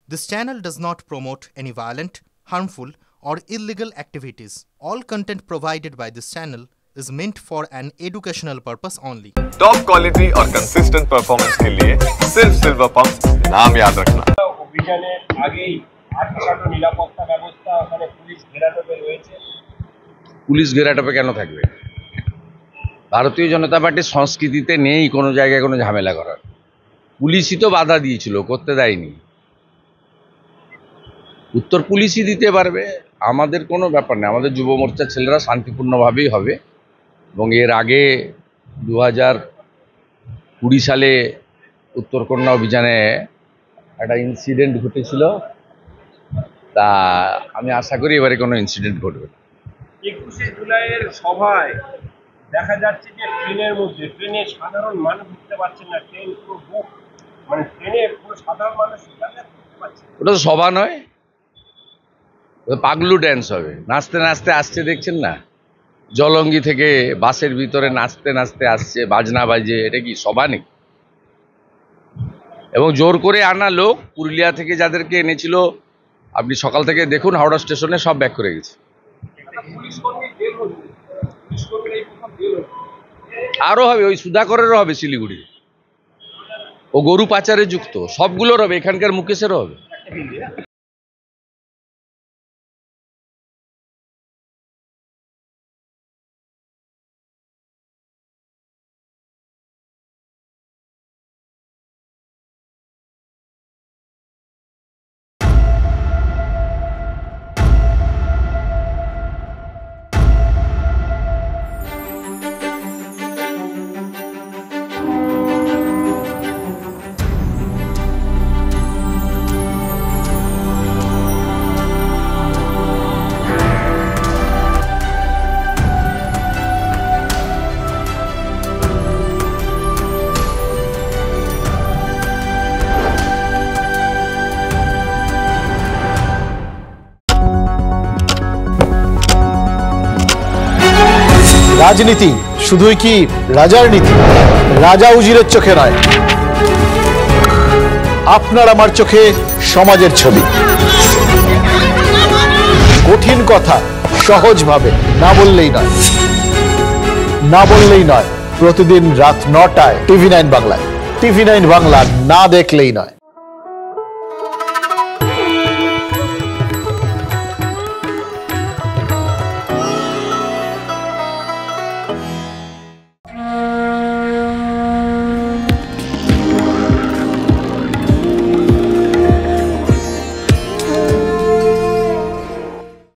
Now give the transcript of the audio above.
This channel does not promote any violent, harmful, or illegal activities. All content provided by this channel is meant for an educational purpose only. Top quality और consistent performance के लिए सिर्फ silver pump नाम याद रखना। অভিযানের আগেই আটকানো নিরাপত্তা ব্যবস্থা ওখানে পুলিশ ঘেরাটোপে রয়েছে। পুলিশ ঘেরাটোপে কেন থাকবে? ভারতীয় জনতা পার্টির সংস্কৃতিতে নেই কোনো জায়গায় কোনো ঝামেলা করার। পুলিশই তো বাধা দিয়েছিল, করতে দেয়নি। উত্তর পুলিশই দিতে পারবে, আমাদের কোনো ব্যাপার নেই। আমাদের যুব মোর্চার ছেলেরা শান্তিপূর্ণভাবেই হবে। এবং এর আগে 2020 সালে উত্তরকন্যা অভিযানে একটা ইনসিডেন্ট ঘটেছিল, তা আমি আশা করি এবারে কোনো ইনসিডেন্ট ঘটবে না। 21শে জুলাইয়ের সভায় দেখা যাচ্ছে যে ট্রেনে সাধারণ মানুষ উঠতে পারছেন না, ট্রেন পুরো বুক, মানে ট্রেনে পুরো সাধারণ মানুষ উঠতে পারছে। ওটা তো সভা নয়, ওটা পাগলু ড্যান্স হবে। নাচতে নাচতে আসছে, দেখছেন না? জলঙ্গি থেকে বাসের ভিতরে নাচতে নাচতে আসছে, বাজনা বাজে। এটা কি সভা নাকি? এবং জোর করে আনা লোক পুরুলিয়া থেকে যাদেরকে এনেছিল, আপনি সকাল থেকে দেখুন হাওড়া স্টেশনে সব ব্যাক করে গেছে। আরো হবে, ওই সুধাকরেরও হবে শিলিগুড়ি, ও গরু পাচারে যুক্ত, সবগুলোর হবে, এখানকার মুকেশেরও হবে। রাজনীতি শুধুই কি রাজার নীতি? রাজা উজিরের চোখে নয়, আপনার আমার চোখে সমাজের ছবি। কঠিন কথা সহজভাবে না বললেই নয়, না বললেই নয়। প্রতিদিন রাত 9টায় TV9 বাংলায়। TV9 বাংলা না দেখলেই নয়।